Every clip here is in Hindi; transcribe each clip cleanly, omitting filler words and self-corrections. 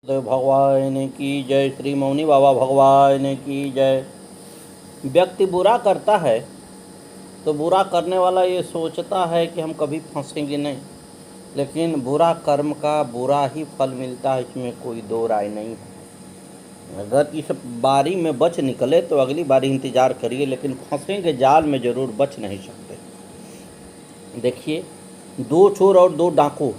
देव भगवान की जय। श्री मौनी बाबा भगवान की जय। व्यक्ति बुरा करता है तो बुरा करने वाला ये सोचता है कि हम कभी फंसेंगे नहीं, लेकिन बुरा कर्म का बुरा ही फल मिलता है, इसमें कोई दो राय नहीं है। अगर इस बारी में बच निकले तो अगली बारी इंतज़ार करिए, लेकिन फंसेंगे जाल में ज़रूर बच नहीं सकते। देखिए, दो चोर और दो डाकू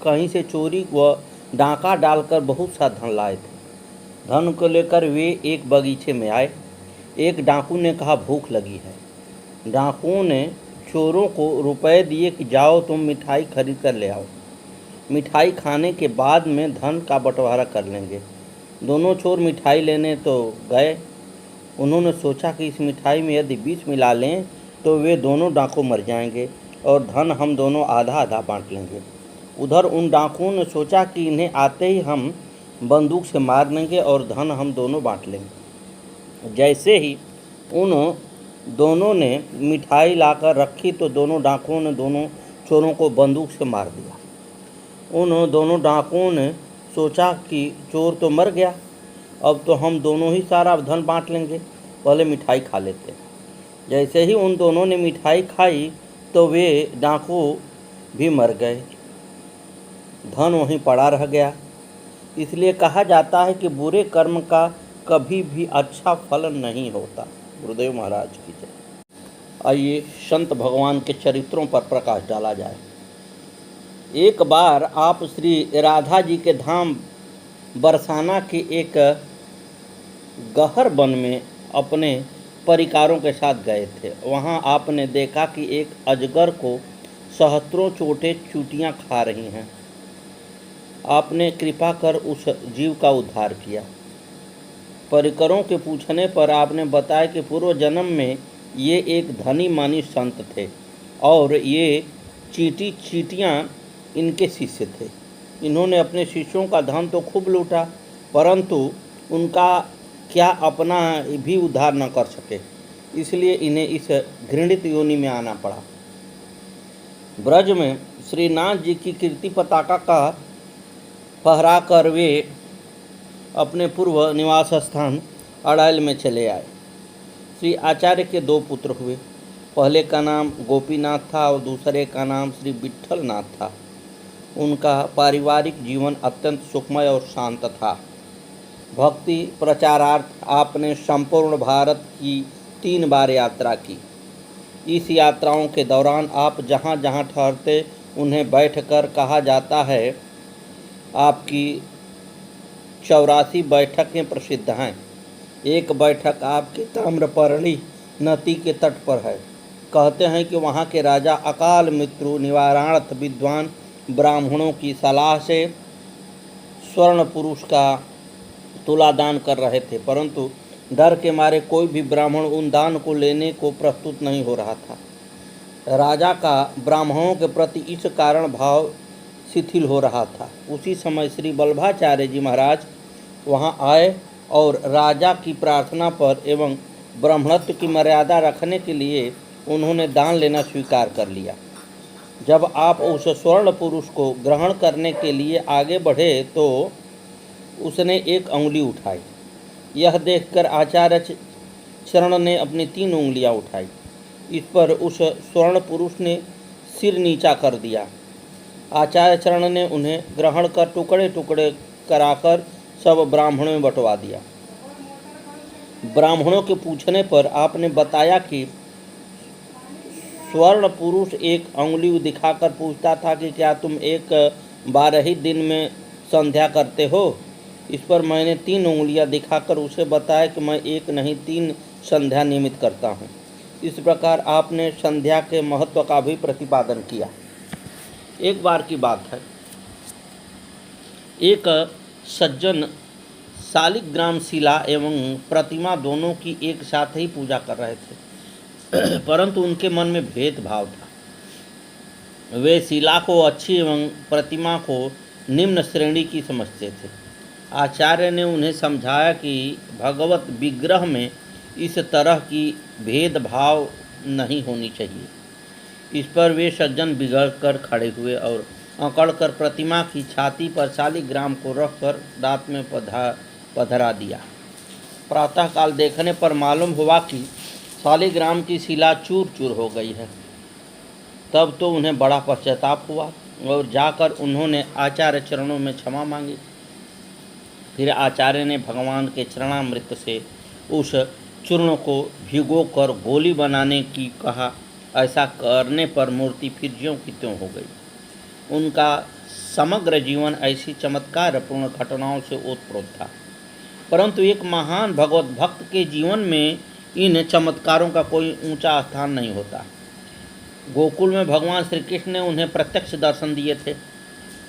कहीं से चोरी व डाका डालकर बहुत सा धन लाए थे। धन को लेकर वे एक बगीचे में आए। एक डाकू ने कहा, भूख लगी है। डाकुओं ने चोरों को रुपए दिए कि जाओ तुम मिठाई खरीद कर ले आओ, मिठाई खाने के बाद में धन का बंटवारा कर लेंगे। दोनों चोर मिठाई लेने तो गए। उन्होंने सोचा कि इस मिठाई में यदि विष मिला लें तो वे दोनों डाकू मर जाएंगे और धन हम दोनों आधा आधा बांट लेंगे। उधर उन डाकुओं ने सोचा कि इन्हें आते ही हम बंदूक से मार देंगे और धन हम दोनों बांट लेंगे। जैसे ही उन दोनों ने मिठाई लाकर रखी तो दोनों डाकुओं ने दोनों चोरों को बंदूक से मार दिया। उन दोनों डाकुओं ने सोचा कि चोर तो मर गया, अब तो हम दोनों ही सारा धन बांट लेंगे, पहले मिठाई खा लेते। जैसे ही उन दोनों ने मिठाई खाई तो वे डाकू भी मर गए, धन वहीं पड़ा रह गया। इसलिए कहा जाता है कि बुरे कर्म का कभी भी अच्छा फल नहीं होता। गुरुदेव महाराज की जय। आइए संत भगवान के चरित्रों पर प्रकाश डाला जाए। एक बार आप श्री राधा जी के धाम बरसाना के एक गहर वन में अपने परिकारों के साथ गए थे। वहां आपने देखा कि एक अजगर को सहस्त्रों चोटें चूटियां खा रही हैं। आपने कृपा कर उस जीव का उद्धार किया। परिकरों के पूछने पर आपने बताया कि पूर्व जन्म में ये एक धनी मानी संत थे और ये चींटियाँ इनके शिष्य थे। इन्होंने अपने शिष्यों का धन तो खूब लूटा, परंतु उनका क्या अपना भी उद्धार न कर सके, इसलिए इन्हें इस घृणित योनि में आना पड़ा। ब्रज में श्रीनाथ जी की कीर्ति पताका का फहरा कर वे अपने पूर्व निवास स्थान अड़ैल में चले आए। श्री आचार्य के दो पुत्र हुए। पहले का नाम गोपीनाथ था और दूसरे का नाम श्री विट्ठलनाथ था। उनका पारिवारिक जीवन अत्यंत सुखमय और शांत था। भक्ति प्रचारार्थ आपने संपूर्ण भारत की 3 बार यात्रा की। इस यात्राओं के दौरान आप जहाँ जहाँ ठहरते उन्हें बैठकर कहा जाता है। आपकी 84 बैठकें प्रसिद्ध हैं। एक बैठक आपके ताम्रपर्णी नदी के तट पर है। कहते हैं कि वहाँ के राजा अकाल मृत्यु निवारणार्थ विद्वान ब्राह्मणों की सलाह से स्वर्ण पुरुष का तुलादान कर रहे थे, परंतु डर के मारे कोई भी ब्राह्मण उन दान को लेने को प्रस्तुत नहीं हो रहा था। राजा का ब्राह्मणों के प्रति इस कारण भाव शिथिल हो रहा था। उसी समय श्री वल्लभाचार्य जी महाराज वहां आए और राजा की प्रार्थना पर एवं ब्राह्मणत्व की मर्यादा रखने के लिए उन्होंने दान लेना स्वीकार कर लिया। जब आप उस स्वर्ण पुरुष को ग्रहण करने के लिए आगे बढ़े तो उसने एक उंगली उठाई। यह देखकर आचार्य चरण ने अपनी 3 उंगलियां उठाई। इस पर उस स्वर्ण पुरुष ने सिर नीचा कर दिया। आचार्य चरण ने उन्हें ग्रहण कर टुकड़े टुकड़े कराकर सब ब्राह्मणों में बंटवा दिया। ब्राह्मणों के पूछने पर आपने बताया कि स्वर्ण पुरुष एक उंगली दिखाकर पूछता था कि क्या तुम एक 12 ही दिन में संध्या करते हो। इस पर मैंने 3 उंगलियां दिखाकर उसे बताया कि मैं एक नहीं 3 संध्या नियमित करता हूँ। इस प्रकार आपने संध्या के महत्व का भी प्रतिपादन किया। एक बार की बात है, एक सज्जन शालिग्राम शिला एवं प्रतिमा दोनों की एक साथ ही पूजा कर रहे थे, परंतु उनके मन में भेदभाव था। वे शिला को अच्छी एवं प्रतिमा को निम्न श्रेणी की समझते थे। आचार्य ने उन्हें समझाया कि भगवत विग्रह में इस तरह की भेदभाव नहीं होनी चाहिए। इस पर वे सज्जन बिगड़ कर खड़े हुए और अकड़कर प्रतिमा की छाती पर शालिग्राम को रखकर दांत में पधरा दिया। प्रातःकाल देखने पर मालूम हुआ कि शालिग्राम की शिला चूर चूर हो गई है। तब तो उन्हें बड़ा पश्चाताप हुआ और जाकर उन्होंने आचार्य चरणों में क्षमा मांगी। फिर आचार्य ने भगवान के चरणामृत से उस चूर्ण को भिगोकर गोली बनाने की कहा। ऐसा करने पर मूर्ति फिर ज्यों की त्यों हो गई। उनका समग्र जीवन ऐसी चमत्कारपूर्ण घटनाओं से ओतप्रोत था, परंतु एक महान भगवत भक्त के जीवन में इन चमत्कारों का कोई ऊंचा स्थान नहीं होता। गोकुल में भगवान श्री कृष्ण ने उन्हें प्रत्यक्ष दर्शन दिए थे।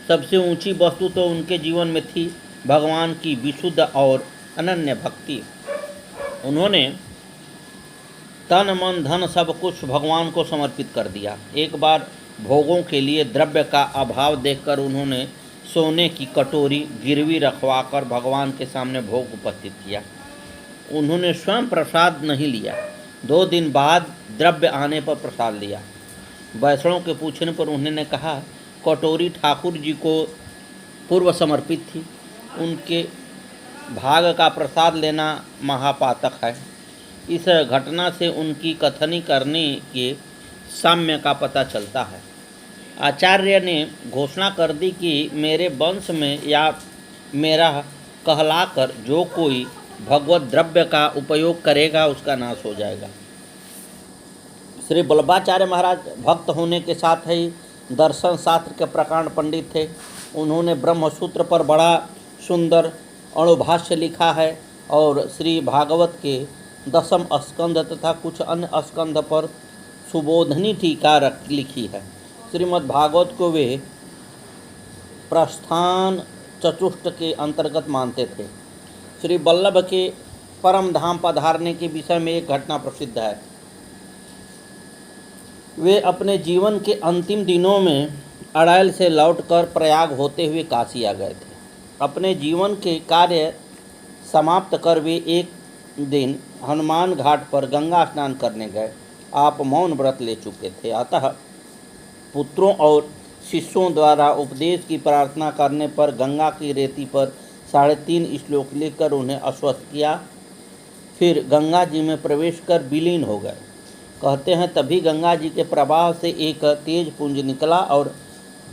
सबसे ऊंची वस्तु तो उनके जीवन में थी भगवान की विशुद्ध और अनन्य भक्ति। उन्होंने तन मन धन सब कुछ भगवान को समर्पित कर दिया। एक बार भोगों के लिए द्रव्य का अभाव देखकर उन्होंने सोने की कटोरी गिरवी रखवाकर भगवान के सामने भोग उपस्थित किया। उन्होंने स्वयं प्रसाद नहीं लिया। 2 दिन बाद द्रव्य आने पर प्रसाद लिया। वैष्णव के पूछने पर उन्होंने कहा, कटोरी ठाकुर जी को पूर्व समर्पित थी। उनके भाग का प्रसाद लेना महापातक है। इस घटना से उनकी कथनी करने के साम्य का पता चलता है। आचार्य ने घोषणा कर दी कि मेरे वंश में या मेरा कहलाकर जो कोई भगवत द्रव्य का उपयोग करेगा उसका नाश हो जाएगा। श्री वल्लभाचार्य महाराज भक्त होने के साथ ही दर्शन शास्त्र के प्रकांड पंडित थे। उन्होंने ब्रह्मसूत्र पर बड़ा सुंदर अणुभाष्य लिखा है और श्री भागवत के 10वें स्कंध तथा कुछ अन्य स्कंध पर सुबोधनी टीका लिखी है। श्रीमद् भागवत को वे प्रस्थान चतुष्ट के अंतर्गत मानते थे। श्री वल्लभ के परम धाम पधारने के विषय में एक घटना प्रसिद्ध है। वे अपने जीवन के अंतिम दिनों में अड़ैल से लौटकर प्रयाग होते हुए काशी आ गए थे। अपने जीवन के कार्य समाप्त कर वे एक दिन हनुमान घाट पर गंगा स्नान करने गए। आप मौन व्रत ले चुके थे, अतः पुत्रों और शिष्यों द्वारा उपदेश की प्रार्थना करने पर गंगा की रेती पर 3.5 श्लोक लिखकर उन्हें आश्वस्त किया। फिर गंगा जी में प्रवेश कर विलीन हो गए। कहते हैं तभी गंगा जी के प्रवाह से एक तेज पुंज निकला और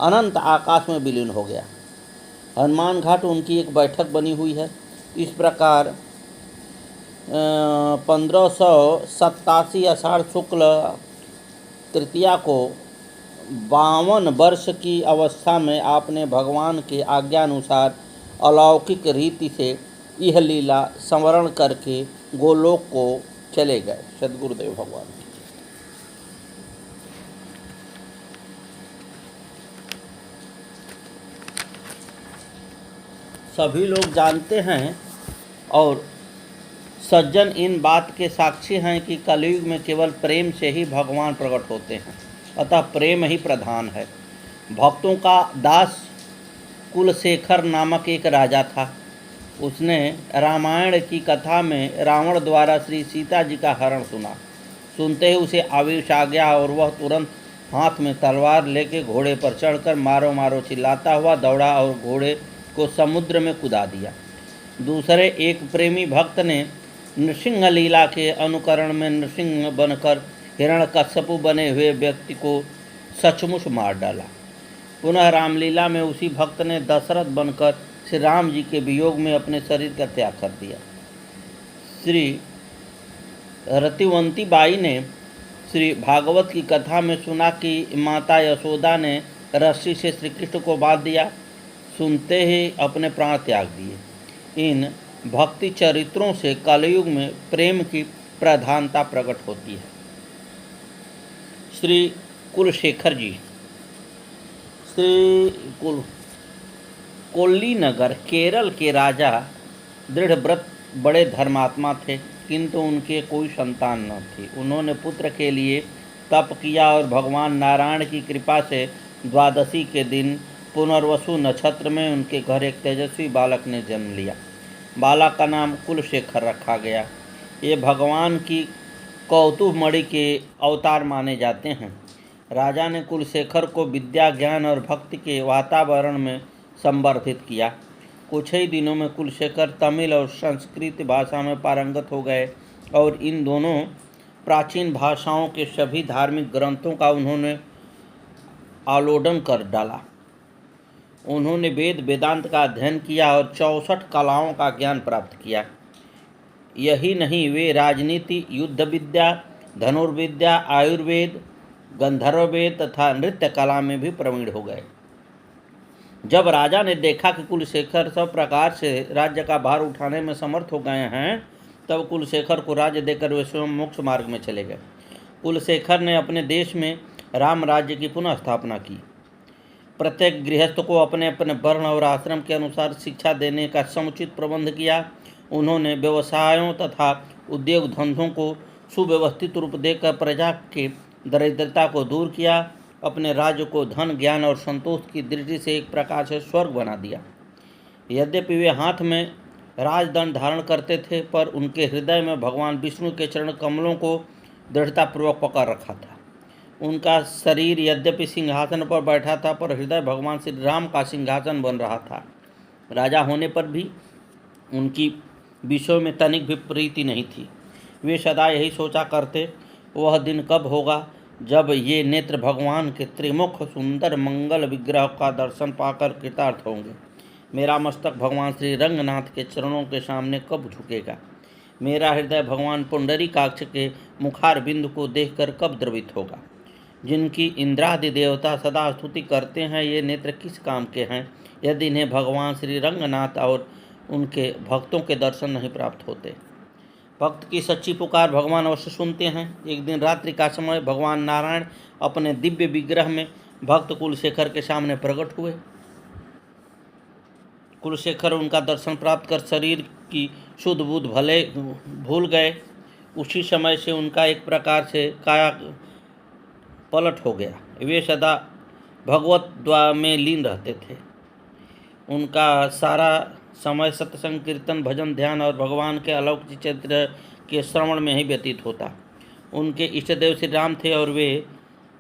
अनंत आकाश में विलीन हो गया। हनुमान घाट उनकी एक बैठक बनी हुई है। इस प्रकार 1587 आषाढ़ शुक्ल तृतीया को 52 वर्ष की अवस्था में आपने भगवान के आज्ञानुसार अलौकिक रीति से यह लीला स्मरण करके गोलोक को चले गए। सद्गुरुदेव भगवान। सभी लोग जानते हैं और सज्जन इन बात के साक्षी हैं कि कलयुग में केवल प्रेम से ही भगवान प्रकट होते हैं, अतः प्रेम ही प्रधान है। भक्तों का दास कुलशेखर नामक एक राजा था। उसने रामायण की कथा में रावण द्वारा श्री सीता जी का हरण सुना। सुनते ही उसे आवेश आ गया और वह तुरंत हाथ में तलवार लेके घोड़े पर चढ़कर मारो मारो चिल्लाता हुआ दौड़ा और घोड़े को समुद्र में कूदा दिया। दूसरे एक प्रेमी भक्त ने नृसिंह लीला के अनुकरण में नृसिंह बनकर हिरण्यकश्यपु बने हुए व्यक्ति को सचमुच मार डाला। पुनः रामलीला में उसी भक्त ने दशरथ बनकर श्री राम जी के वियोग में अपने शरीर का त्याग कर दिया। श्री रतिवंती बाई ने श्री भागवत की कथा में सुना कि माता यशोदा ने रस्सी से श्री कृष्ण को बांध दिया। सुनते ही अपने प्राण त्याग दिए। इन भक्ति चरित्रों से कलयुग में प्रेम की प्रधानता प्रकट होती है। श्री कुलशेखर जी श्री कोल्ली नगर केरल के राजा दृढ़व्रत बड़े धर्मात्मा थे, किंतु उनके कोई संतान न थी। उन्होंने पुत्र के लिए तप किया और भगवान नारायण की कृपा से द्वादशी के दिन पुनर्वसु नक्षत्र में उनके घर एक तेजस्वी बालक ने जन्म लिया। बालक का नाम कुलशेखर रखा गया। ये भगवान की कौतुकमणि के अवतार माने जाते हैं। राजा ने कुलशेखर को विद्या, ज्ञान और भक्ति के वातावरण में संवर्धित किया। कुछ ही दिनों में कुलशेखर तमिल और संस्कृत भाषा में पारंगत हो गए और इन दोनों प्राचीन भाषाओं के सभी धार्मिक ग्रंथों का उन्होंने आलोडन कर डाला। उन्होंने वेद वेदांत का अध्ययन किया और 64 कलाओं का ज्ञान प्राप्त किया। यही नहीं, वे राजनीति, युद्ध विद्या, धनुर्विद्या, आयुर्वेद, गंधर्ववेद तथा नृत्य कला में भी प्रवीण हो गए। जब राजा ने देखा कि कुलशेखर सब प्रकार से राज्य का भार उठाने में समर्थ हो गए हैं, तब कुलशेखर को राज्य देकर वे स्वयं मोक्ष मार्ग में चले गए। कुलशेखर ने अपने देश में राम राज्य की पुनः स्थापना की। प्रत्येक गृहस्थ को अपने अपने वर्ण और आश्रम के अनुसार शिक्षा देने का समुचित प्रबंध किया। उन्होंने व्यवसायों तथा उद्योग धंधों को सुव्यवस्थित रूप देकर प्रजा के दरिद्रता को दूर किया। अपने राज्य को धन, ज्ञान और संतोष की दृष्टि से एक प्रकार से स्वर्ग बना दिया। यद्यपि वे हाथ में राजदंड धारण करते थे, पर उनके हृदय में भगवान विष्णु के चरण कमलों को दृढ़तापूर्वक पकड़ रखा था। उनका शरीर यद्यपि सिंहासन पर बैठा था, पर हृदय भगवान श्री राम का सिंहासन बन रहा था। राजा होने पर भी उनकी विषयों में तनिक भी प्रीति नहीं थी। वे सदा यही सोचा करते, वह दिन कब होगा जब ये नेत्र भगवान के त्रिमुख सुंदर मंगल विग्रह का दर्शन पाकर कृतार्थ होंगे। मेरा मस्तक भगवान श्री रंगनाथ के चरणों के सामने कब झुकेगा। मेरा हृदय भगवान पुंडरीकाक्ष के मुखार बिंदु को देखकर कब द्रवित होगा। जिनकी इंद्रादि देवता सदा स्तुति करते हैं, ये नेत्र किस काम के हैं यदि इन्हें भगवान श्री रंगनाथ और उनके भक्तों के दर्शन नहीं प्राप्त होते। भक्त की सच्ची पुकार भगवान अवश्य सुनते हैं। एक दिन रात्रि का समय भगवान नारायण अपने दिव्य विग्रह में भक्त कुलशेखर के सामने प्रकट हुए। कुलशेखर उनका दर्शन प्राप्त कर शरीर की शुद्ध बुद्ध भले भूल गए। उसी समय से उनका एक प्रकार से काया पलट हो गया। वे सदा भगवत द्वार में लीन रहते थे। उनका सारा समय सत्संग, कीर्तन, भजन, ध्यान और भगवान के अलौकिक चरित्र के श्रवण में ही व्यतीत होता। उनके इष्ट देव श्री राम थे और वे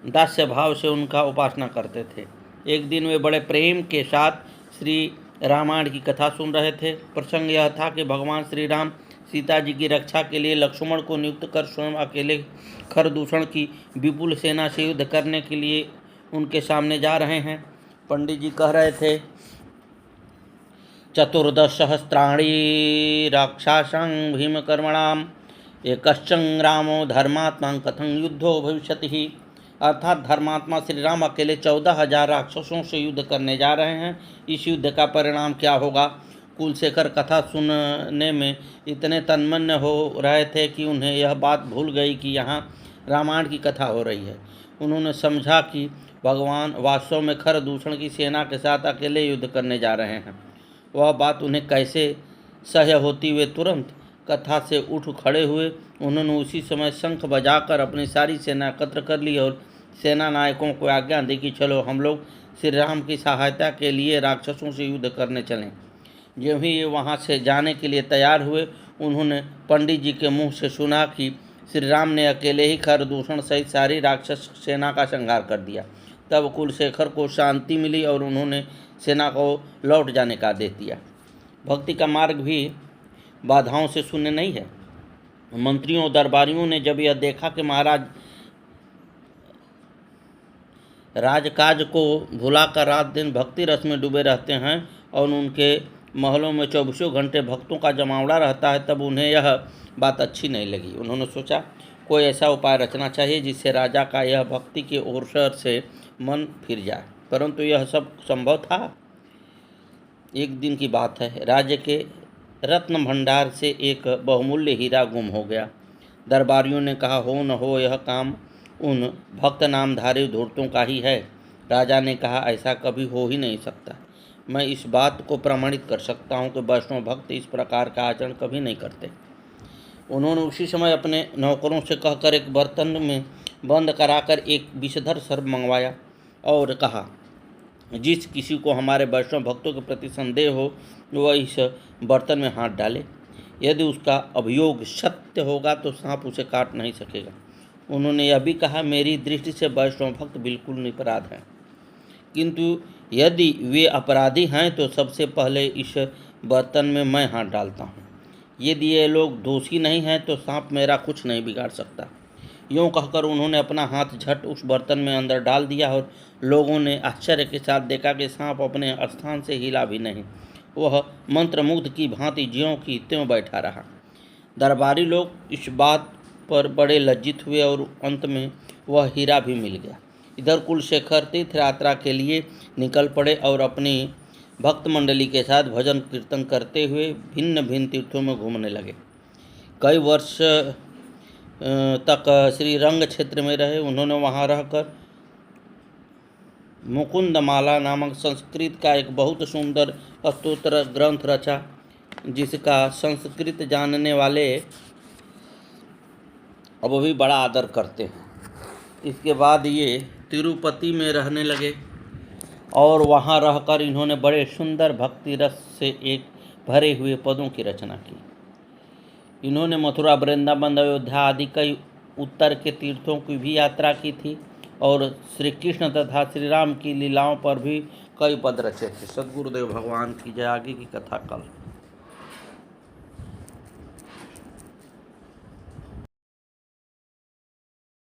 दास्य भाव से उनका उपासना करते थे। एक दिन वे बड़े प्रेम के साथ श्री रामायण की कथा सुन रहे थे। प्रसंग यह था कि भगवान श्री राम सीता जी की रक्षा के लिए लक्ष्मण को नियुक्त कर स्वयं अकेले खरदूषण की विपुल सेना से युद्ध करने के लिए उनके सामने जा रहे हैं। पंडित जी कह रहे थे, 14 सहस्राणि राक्षसां भीमकर्मणां एकश्चंग्रामो धर्मात्मा कथं युद्धो भविष्यति। अर्थात धर्मात्मा श्री राम अकेले 14,000 राक्षसों से युद्ध करने जा रहे हैं। इस युद्ध का परिणाम क्या होगा। कुलशेखर कथा सुनने में इतने तन्मय हो रहे थे कि उन्हें यह बात भूल गई कि यहाँ रामायण की कथा हो रही है। उन्होंने समझा कि भगवान वास्तव में खरदूषण की सेना के साथ अकेले युद्ध करने जा रहे हैं। वह बात उन्हें कैसे सह्य होती। वे तुरंत कथा से उठ खड़े हुए। उन्होंने उसी समय शंख बजाकर अपनी सारी सेना एकत्र कर ली और सेना नायकों को आज्ञा दी कि चलो हम लोग श्री राम की सहायता के लिए राक्षसों से युद्ध करने चलें। जब ही ये वहाँ से जाने के लिए तैयार हुए, उन्होंने पंडित जी के मुँह से सुना कि श्री राम ने अकेले ही खरदूषण सहित सारी राक्षस सेना का संहार कर दिया। तब कुलशेखर को शांति मिली और उन्होंने सेना को लौट जाने का आदेश दिया। भक्ति का मार्ग भी बाधाओं से शून्य नहीं है। मंत्रियों और दरबारियों ने जब यह देखा कि महाराज राजकाज को भुलाकर रात दिन भक्ति रस में डूबे रहते हैं और उनके महलों में 24 घंटे भक्तों का जमावड़ा रहता है, तब उन्हें यह बात अच्छी नहीं लगी। उन्होंने सोचा कोई ऐसा उपाय रचना चाहिए जिससे राजा का यह भक्ति की ओर से मन फिर जाए। परंतु यह सब संभव था। एक दिन की बात है, राज्य के रत्न भंडार से एक बहुमूल्य हीरा गुम हो गया। दरबारियों ने कहा, हो न हो यह काम उन भक्त नामधारी धूर्तों का ही है। राजा ने कहा, ऐसा कभी हो ही नहीं सकता। मैं इस बात को प्रमाणित कर सकता हूँ कि वैष्णव भक्त इस प्रकार का आचरण कभी नहीं करते। उन्होंने उसी समय अपने नौकरों से कहकर एक बर्तन में बंद कराकर एक विषधर सर्प मंगवाया और कहा, जिस किसी को हमारे वैष्णव भक्तों के प्रति संदेह हो वह इस बर्तन में हाथ डाले। यदि उसका अभियोग सत्य होगा तो सांप उसे काट नहीं सकेगा। उन्होंने यह भी कहा, मेरी दृष्टि से वैष्णव भक्त बिल्कुल निरपराध हैं, किंतु यदि वे अपराधी हैं तो सबसे पहले इस बर्तन में मैं हाथ डालता हूँ। यदि ये लोग दोषी नहीं हैं तो सांप मेरा कुछ नहीं बिगाड़ सकता। यूँ कहकर उन्होंने अपना हाथ झट उस बर्तन में अंदर डाल दिया और लोगों ने आश्चर्य के साथ देखा कि सांप अपने स्थान से हिला भी नहीं। वह मंत्रमुग्ध की भांति ज्यों की त्यों बैठा रहा। दरबारी लोग इस बात पर बड़े लज्जित हुए और अंत में वह हीरा भी मिल गया। इधर कुलशेखर तीर्थ यात्रा के लिए निकल पड़े और अपनी भक्त मंडली के साथ भजन कीर्तन करते हुए भिन्न भिन्न तीर्थों में घूमने लगे। कई वर्ष तक श्री रंग क्षेत्र में रहे। उन्होंने वहां रहकर मुकुंदमाला नामक संस्कृत का एक बहुत सुंदर स्तोत्र ग्रंथ रचा, जिसका संस्कृत जानने वाले अब भी बड़ा आदर करते हैं। इसके बाद ये तिरुपति में रहने लगे और वहाँ रहकर इन्होंने बड़े सुंदर भक्ति रस से एक भरे हुए पदों की रचना की। इन्होंने मथुरा, वृंदावन, अयोध्या आदि कई उत्तर के तीर्थों की भी यात्रा की थी और श्री कृष्ण तथा श्री राम की लीलाओं पर भी कई पद रचे थे। सद्गुरुदेव भगवान की जय। आगे की कथा कल।